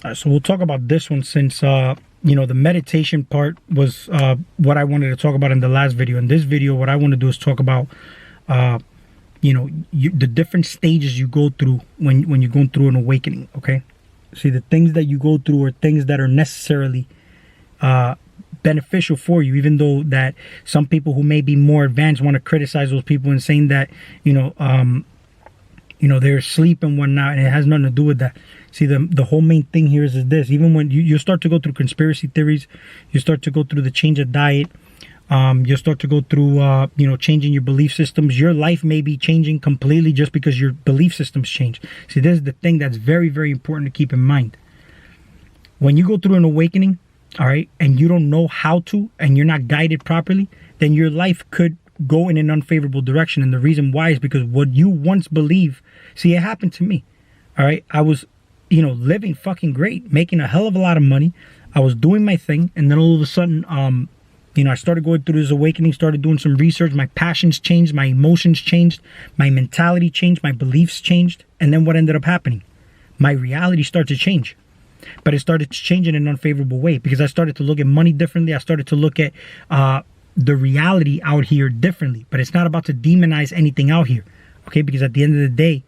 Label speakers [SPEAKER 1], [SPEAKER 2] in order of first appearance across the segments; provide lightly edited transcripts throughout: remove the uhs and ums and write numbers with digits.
[SPEAKER 1] So we'll talk about this one since, the meditation part was what I wanted to talk about in the last video. In this video, what I want to do is talk about, the different stages you go through when you're going through an awakening, okay? See, the things that you go through are things that are necessarily beneficial for you, even though that some people who may be more advanced want to criticize those people and saying that, they're asleep and whatnot, and it has nothing to do with that. See, the whole main thing here is this. Even when you start to go through conspiracy theories, you start to go through the change of diet, you'll start to go through, changing your belief systems. Your life may be changing completely just because your belief systems change. See, this is the thing that's very, very important to keep in mind. When you go through an awakening, all right, and you don't know how to, and you're not guided properly, then your life could go in an unfavorable direction. And the reason why is because what you once believed, see, it happened to me. All right, I was, living fucking great, making a hell of a lot of money. I was doing my thing, and then all of a sudden, I started going through this awakening, started doing some research. My passions changed, my emotions changed, my mentality changed, my beliefs changed. And then what ended up happening? My reality started to change. But it started to change in an unfavorable way because I started to look at money differently. I started to look at the reality out here differently. But it's not about to demonize anything out here, okay? Because at the end of the day,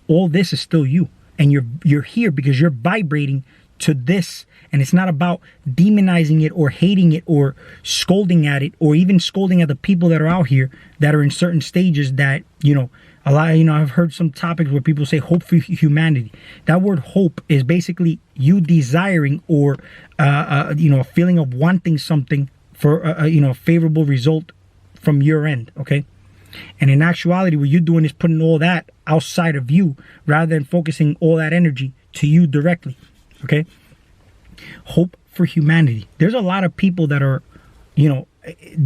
[SPEAKER 1] all this is still you. And you're here because you're vibrating to this. And it's not about demonizing it or hating it or scolding at it or even scolding at the people that are out here that are in certain stages that, a lot, I've heard some topics where people say hope for humanity. That word hope is basically you desiring or, a feeling of wanting something for, a favorable result from your end, okay? And in actuality, what you're doing is putting all that outside of you rather than focusing all that energy to you directly, okay? Hope for humanity. There's a lot of people that are,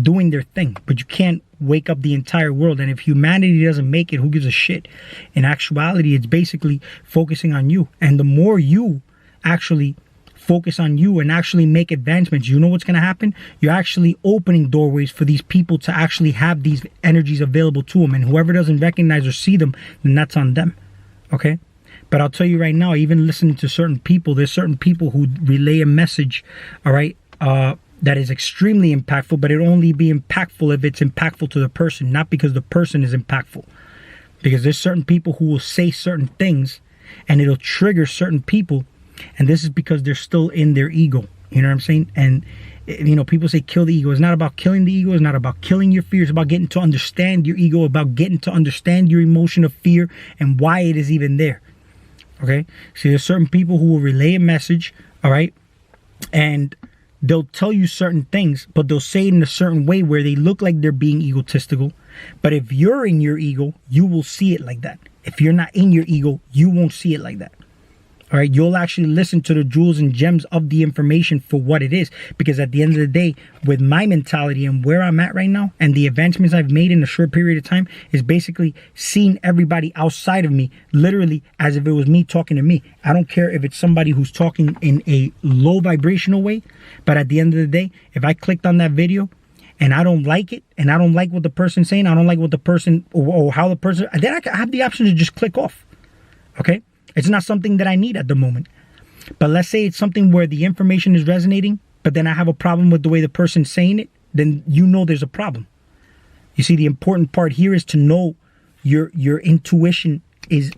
[SPEAKER 1] doing their thing, but you can't wake up the entire world. And if humanity doesn't make it, who gives a shit? In actuality, it's basically focusing on you. And the more you actually focus on you and actually make advancements, you know what's going to happen? You're actually opening doorways for these people to actually have these energies available to them. And whoever doesn't recognize or see them, then that's on them. Okay? But I'll tell you right now, even listening to certain people, there's certain people who relay a message, all right, that is extremely impactful, but it'll only be impactful if it's impactful to the person, not because the person is impactful. Because there's certain people who will say certain things and it'll trigger certain people. And this is because they're still in their ego. You know what I'm saying? And, people say kill the ego. It's not about killing the ego. It's not about killing your fear. It's about getting to understand your ego, about getting to understand your emotion of fear and why it is even there. Okay? See, there's certain people who will relay a message, all right? And they'll tell you certain things, but they'll say it in a certain way where they look like they're being egotistical. But if you're in your ego, you will see it like that. If you're not in your ego, you won't see it like that. All right, you'll actually listen to the jewels and gems of the information for what it is. Because at the end of the day, with my mentality and where I'm at right now and the advancements I've made in a short period of time is basically seeing everybody outside of me literally as if it was me talking to me. I don't care if it's somebody who's talking in a low vibrational way. But at the end of the day, if I clicked on that video and I don't like it and I don't like what the person's saying, I don't like what the person or how the person, then I have the option to just click off. Okay? It's not something that I need at the moment. But let's say it's something where the information is resonating, but then I have a problem with the way the person's saying it, then there's a problem. You see, the important part here is to know your intuition is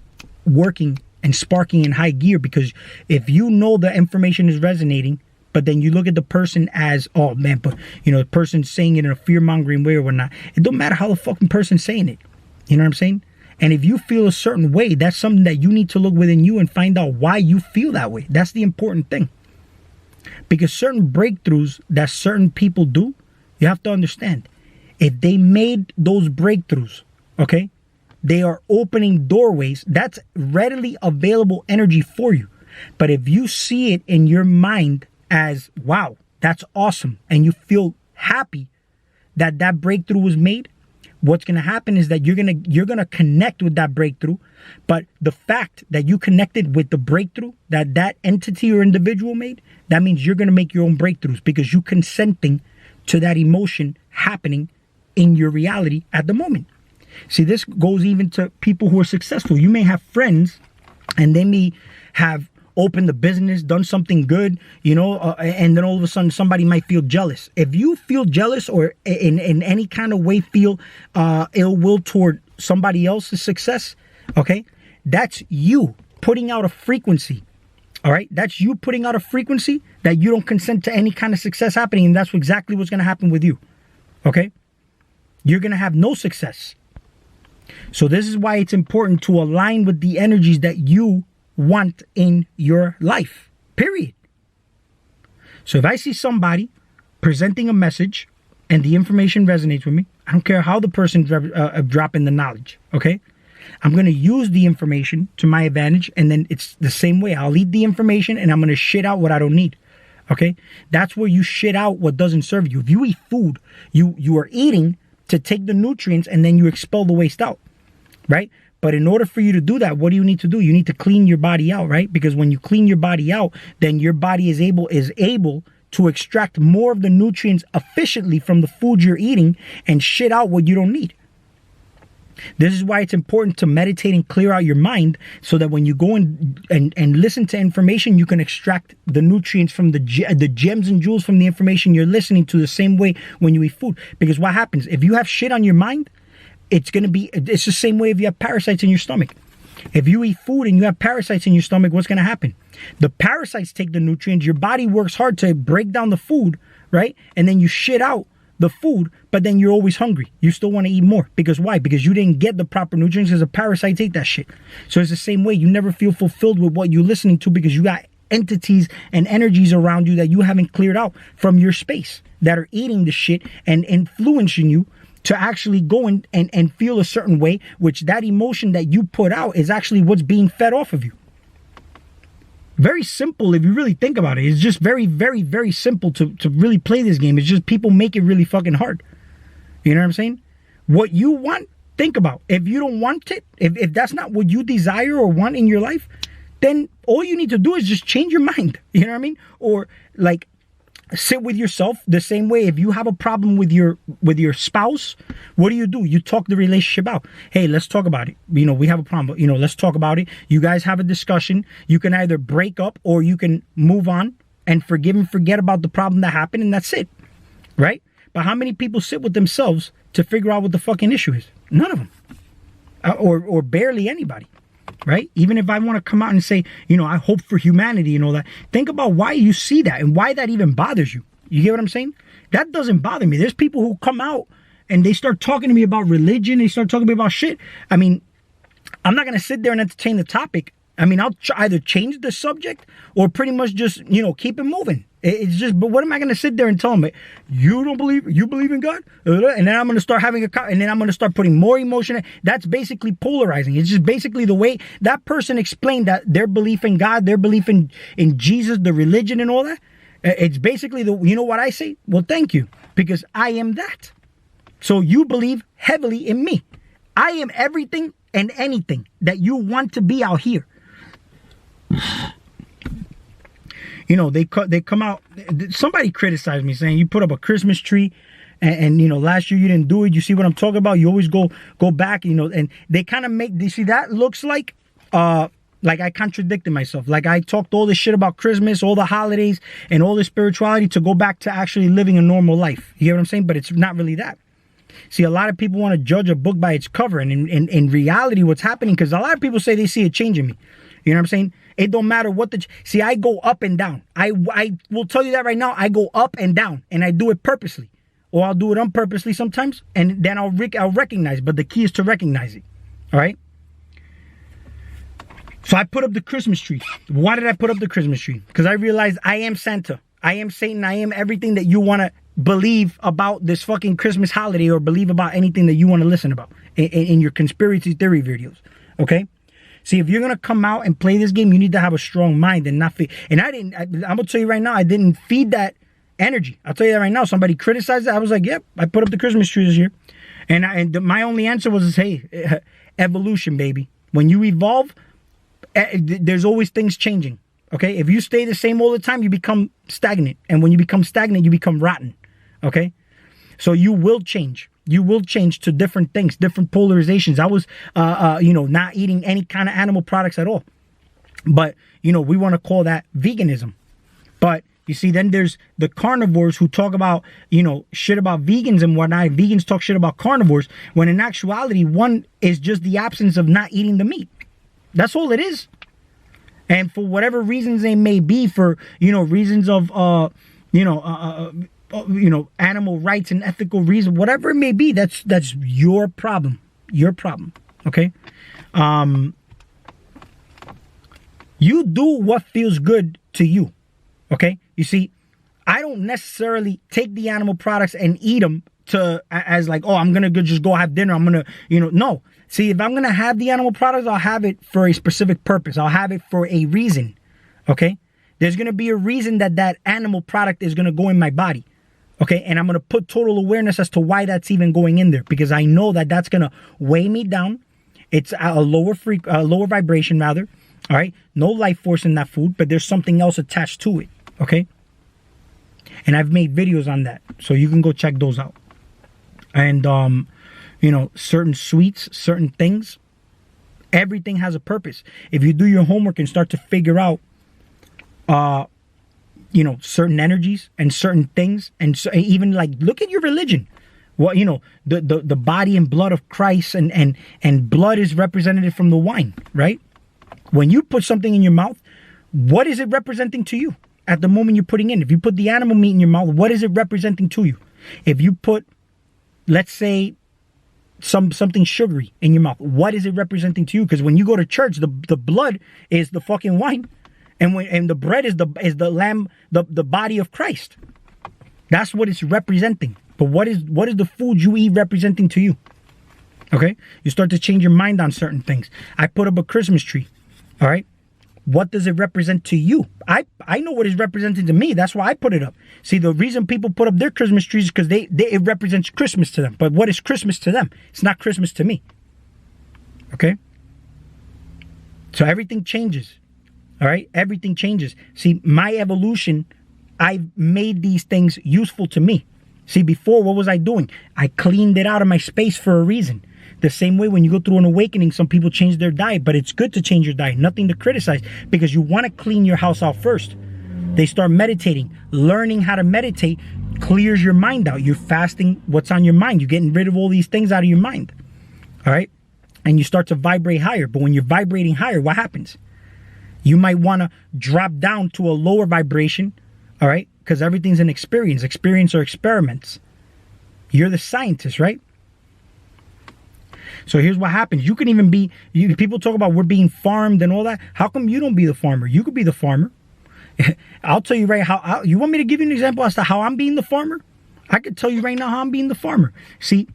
[SPEAKER 1] working and sparking in high gear, because if you know the information is resonating, but then you look at the person as, oh man, but the person's saying it in a fear-mongering way or whatnot, it don't matter how the fucking person's saying it. You know what I'm saying? And if you feel a certain way, that's something that you need to look within you and find out why you feel that way. That's the important thing. Because certain breakthroughs that certain people do, you have to understand. If they made those breakthroughs, okay, they are opening doorways. That's readily available energy for you. But if you see it in your mind as, wow, that's awesome, and you feel happy that that breakthrough was made, what's going to happen is that you're going to connect with that breakthrough. But the fact that you connected with the breakthrough that entity or individual made, that means you're going to make your own breakthroughs because you're consenting to that emotion happening in your reality at the moment. See, this goes even to people who are successful. You may have friends and they may have opened a business, done something good, and then all of a sudden somebody might feel jealous. If you feel jealous or in any kind of way feel ill will toward somebody else's success, okay, that's you putting out a frequency. All right, that's you putting out a frequency that you don't consent to any kind of success happening, and that's exactly what's going to happen with you. Okay, you're going to have no success. So this is why it's important to align with the energies that you want in your life, period. So if I see somebody presenting a message and the information resonates with me, I don't care how the person's dropping the knowledge, okay? I'm going to use the information to my advantage, and then it's the same way. I'll eat the information and I'm going to shit out what I don't need, okay? That's where you shit out what doesn't serve you. If you eat food, you are eating to take the nutrients and then you expel the waste out, right? But in order for you to do that, what do you need to do? You need to clean your body out, right? Because when you clean your body out, then your body is able to extract more of the nutrients efficiently from the food you're eating and shit out what you don't need. This is why it's important to meditate and clear out your mind so that when you go and listen to information, you can extract the nutrients from the gems and jewels from the information you're listening to the same way when you eat food. Because what happens, if you have shit on your mind, it's the same way if you have parasites in your stomach. If you eat food and you have parasites in your stomach, what's going to happen? The parasites take the nutrients. Your body works hard to break down the food, right? And then you shit out the food, but then you're always hungry. You still want to eat more. Because why? Because you didn't get the proper nutrients because the parasites ate that shit. So it's the same way. You never feel fulfilled with what you're listening to because you got entities and energies around you that you haven't cleared out from your space that are eating the shit and influencing you to actually go and feel a certain way, which that emotion that you put out is actually what's being fed off of you. Very simple if you really think about it. It's just very, very, very simple to really play this game. It's just people make it really fucking hard. You know what I'm saying? What you want, think about. If you don't want it, if that's not what you desire or want in your life, then all you need to do is just change your mind. You know what I mean? Or like sit with yourself the same way. If you have a problem with your spouse, what do? You talk the relationship out. Hey, let's talk about it. We have a problem, but let's talk about it. You guys have a discussion. You can either break up or you can move on and forgive and forget about the problem that happened, and that's it, right? But how many people sit with themselves to figure out what the fucking issue is? None of them, or barely anybody. Right? Even if I want to come out and say, I hope for humanity and all that, think about why you see that and why that even bothers you. You get what I'm saying? That doesn't bother me. There's people who come out and they start talking to me about religion. They start talking to me about shit. I mean, I'm not going to sit there and entertain the topic. I mean, I'll either change the subject or pretty much just, keep it moving. It's just, but what am I going to sit there and tell them? You believe in God? And then I'm going to start and then I'm going to start putting more emotion. That's basically polarizing. It's just basically the way that person explained that their belief in God, their belief in Jesus, the religion and all that. It's basically what I say? Well, thank you, because I am that. So you believe heavily in me. I am everything and anything that you want to be out here. They come out. Somebody criticized me saying you put up a Christmas tree, and last year you didn't do it. You see what I'm talking about? You always go back, and they kind of make. You see that looks like I contradicted myself. Like I talked all this shit about Christmas, all the holidays, and all this spirituality to go back to actually living a normal life. You hear what I'm saying? But it's not really that. See, a lot of people want to judge a book by its cover, and in reality, what's happening? Because a lot of people say they see a change in me. You know what I'm saying? It don't matter what see, I go up and down. I will tell you that right now. I go up and down, and I do it purposely, or I'll do it unpurposely sometimes, and then I'll recognize. But the key is to recognize it. All right. So I put up the Christmas tree. Why did I put up the Christmas tree? Because I realized I am Santa. I am Satan. I am everything that you want to believe about this fucking Christmas holiday, or believe about anything that you want to listen about in your conspiracy theory videos. Okay. See, if you're going to come out and play this game, you need to have a strong mind and not feed. And I'm going to tell you right now, I didn't feed that energy. I'll tell you that right now. Somebody criticized that. I was like, yep, I put up the Christmas tree this year. And my only answer was, hey, evolution, baby. When you evolve, there's always things changing. Okay? If you stay the same all the time, you become stagnant. And when you become stagnant, you become rotten. Okay? So you will change. You will change to different things, different polarizations. I was, not eating any kind of animal products at all. But, you know, we want to call that veganism. But you see, then there's the carnivores who talk about, you know, shit about vegans and whatnot. Vegans talk shit about carnivores, when in actuality, one is just the absence of not eating the meat. That's all it is. And for whatever reasons they may be, for, you know, reasons of, animal rights and ethical reasons, whatever it may be, that's your problem. Your problem. Okay? You do what feels good to you. Okay? You see, I don't necessarily take the animal products and eat them as like, oh, I'm going to just go have dinner. I'm going to, you know, no. See, if I'm going to have the animal products, I'll have it for a specific purpose. I'll have it for a reason. Okay? There's going to be a reason that animal product is going to go in my body. Okay? And I'm going to put total awareness as to why that's even going in there, because I know that that's going to weigh me down. It's a lower vibration rather. All right? No life force in that food, but there's something else attached to it. Okay? And I've made videos on that, so you can go check those out. And, you know, certain sweets, certain things, everything has a purpose. If you do your homework and start to figure out, you know, certain energies and certain things, and so, even like, look at your religion. Well, you know, the body and blood of Christ, and blood is represented from the wine, right? When you put something in your mouth, what is it representing to you at the moment you're putting in? If you put the animal meat in your mouth, what is it representing to you? If you put, let's say, something sugary in your mouth, what is it representing to you? Because when you go to church, the blood is the fucking wine, and the bread is the lamb, the body of Christ. That's what it's representing. But what is the food you eat representing to you? Okay, you start to change your mind on certain things. I put up a Christmas tree. All right, what does it represent to you? I know what it's representing to me. That's why I put it up. See, the reason people put up their Christmas trees is because it represents Christmas to them. But what is Christmas to them? It's not Christmas to me. Okay? So everything changes. All right? Everything changes. See, my evolution, I've made these things useful to me. See, before, what was I doing? I cleaned it out of my space for a reason. The same way when you go through an awakening, some people change their diet, but it's good to change your diet. Nothing to criticize, because you want to clean your house out first. They start meditating. Learning how to meditate clears your mind out. You're fasting what's on your mind. You're getting rid of all these things out of your mind. All right? And you start to vibrate higher. But when you're vibrating higher, what happens? You might want to drop down to a lower vibration. All right? Because everything's an experience. Experience or experiments. You're the scientist, right? So here's what happens. You can even be, people talk about we're being farmed and all that. How come you don't be the farmer? You could be the farmer. I'll tell you right how, you want me to give you an example as to how I'm being the farmer? I could tell you right now how I'm being the farmer. See,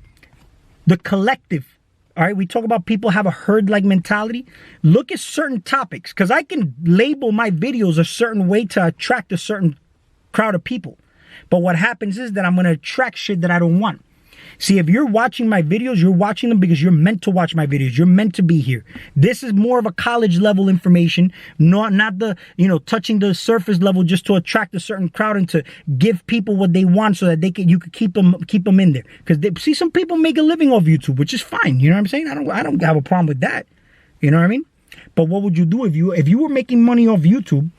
[SPEAKER 1] the collective, all right, we talk about people have a herd-like mentality. Look at certain topics, because I can label my videos a certain way to attract a certain crowd of people. But what happens is that I'm going to attract shit that I don't want. See, if you're watching my videos, you're watching them because you're meant to watch my videos. You're meant to be here. This is more of a college level information, not the, touching the surface level just to attract a certain crowd and to give people what they want so that you could keep them in there. Because see, some people make a living off YouTube, which is fine. You know what I'm saying? I don't have a problem with that. You know what I mean? But what would you do if you were making money off YouTube?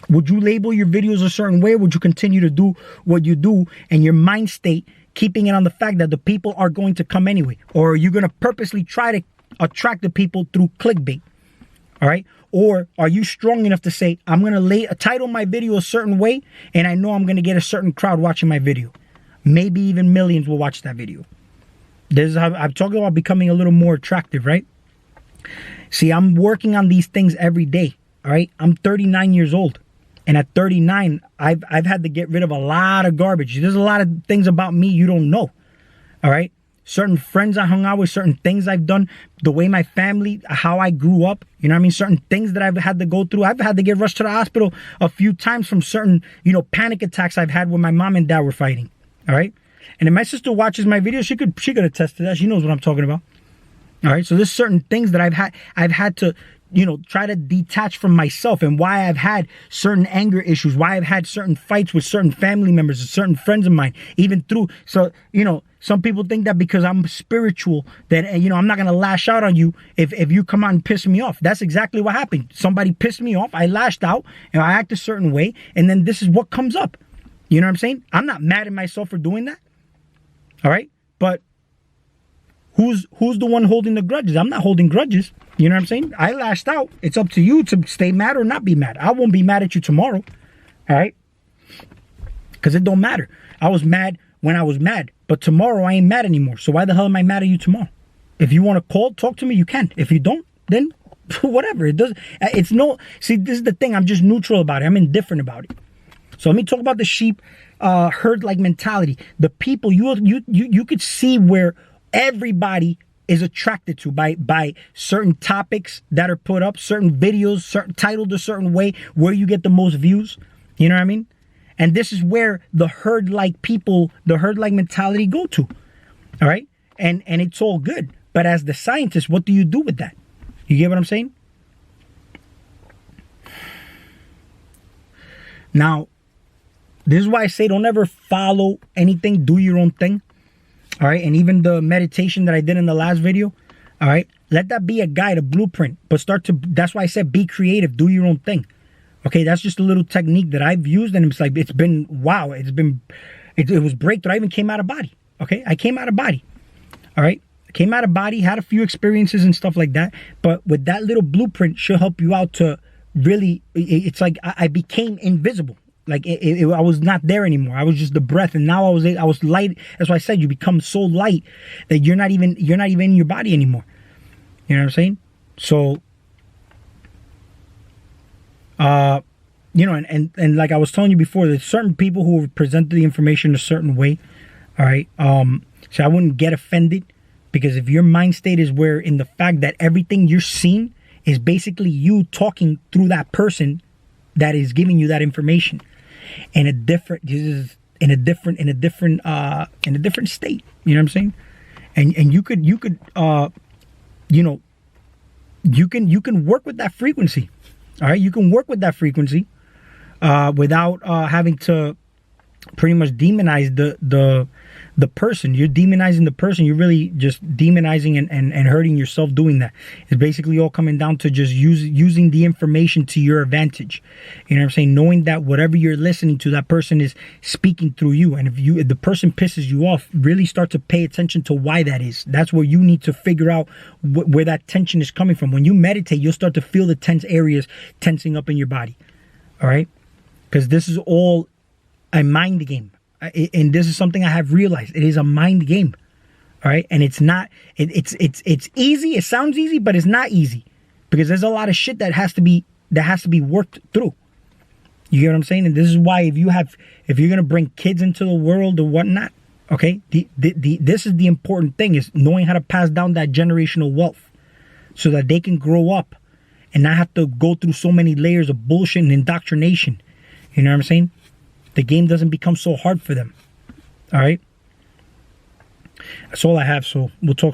[SPEAKER 1] Would you label your videos a certain way? Would you continue to do what you do and your mind state, keeping it on the fact that the people are going to come anyway? Or are you going to purposely try to attract the people through clickbait? All right? Or are you strong enough to say, I'm going to title my video a certain way, and I know I'm going to get a certain crowd watching my video. Maybe even millions will watch that video. I'm talking about becoming a little more attractive, right? See, I'm working on these things every day. All right? I'm 39 years old. And at 39, I've had to get rid of a lot of garbage. There's a lot of things about me you don't know. All right? Certain friends I hung out with, certain things I've done, the way my family, how I grew up, you know what I mean? Certain things that I've had to go through. I've had to get rushed to the hospital a few times from certain, panic attacks I've had when my mom and dad were fighting. All right? And if my sister watches my videos, she could attest to that. She knows what I'm talking about. All right? So there's certain things that I've had to try to detach from myself and why I've had certain anger issues, why I've had certain fights with certain family members and certain friends of mine, even through, so, some people think that because I'm spiritual that, I'm not going to lash out on you if you come out and piss me off. That's exactly what happened. Somebody pissed me off. I lashed out and I act a certain way. And then this is what comes up. You know what I'm saying? I'm not mad at myself for doing that. All right. But who's the one holding the grudges? I'm not holding grudges. You know what I'm saying? I lashed out. It's up to you to stay mad or not be mad. I won't be mad at you tomorrow. All right. Because it don't matter. I was mad when I was mad. But tomorrow I ain't mad anymore. So why the hell am I mad at you tomorrow? If you want to talk to me, you can. If you don't, then whatever. It doesn't. See, this is the thing. I'm just neutral about it. I'm indifferent about it. So let me talk about the sheep herd-like mentality. The people you could see where everybody is attracted to by certain topics that are put up, certain videos, titled a certain way, where you get the most views. You know what I mean? And this is where the herd-like people, the herd-like mentality go to. All right? And it's all good. But as the scientist, what do you do with that? You get what I'm saying? Now, this is why I say don't ever follow anything. Do your own thing. All right? And even the meditation that I did in the last video, all right? Let that be a guide, a blueprint. But that's why I said be creative. Do your own thing. Okay, that's just a little technique that I've used, and it's been, wow, it was breakthrough. I even came out of body, okay? I came out of body, all right? I came out of body, had a few experiences and stuff like that, but with that little blueprint should help you out to really, it's like I became invisible. Like, I was not there anymore. I was just the breath, and now I was light. That's why I said you become so light that you're not even in your body anymore. You know what I'm saying? So, and like I was telling you before, there's certain people who present the information a certain way. All right. So I wouldn't get offended, because if your mind state is where in the fact that everything you're seeing is basically you talking through that person that is giving you that information in a different state. You know what I'm saying? And you can work with that frequency. All right, you can work with that frequency without having to pretty much demonize the person. You're demonizing the person. You're really just demonizing and hurting yourself doing that. It's basically all coming down to just using the information to your advantage. You know what I'm saying? Knowing that whatever you're listening to, that person is speaking through you. And if the person pisses you off, really start to pay attention to why that is. That's where you need to figure out where that tension is coming from. When you meditate, you'll start to feel the tense areas tensing up in your body. All right? Because this is all a mind game. And this is something I have realized. It is a mind game. All right. And it's not, it's easy. It sounds easy, but it's not easy, because there's a lot of shit that has to be worked through. You get what I'm saying? And this is why if you're going to bring kids into the world or whatnot, okay, this is the important thing, is knowing how to pass down that generational wealth so that they can grow up and not have to go through so many layers of bullshit and indoctrination. You know what I'm saying? The game doesn't become so hard for them. All right? That's all I have. So we'll talk soon.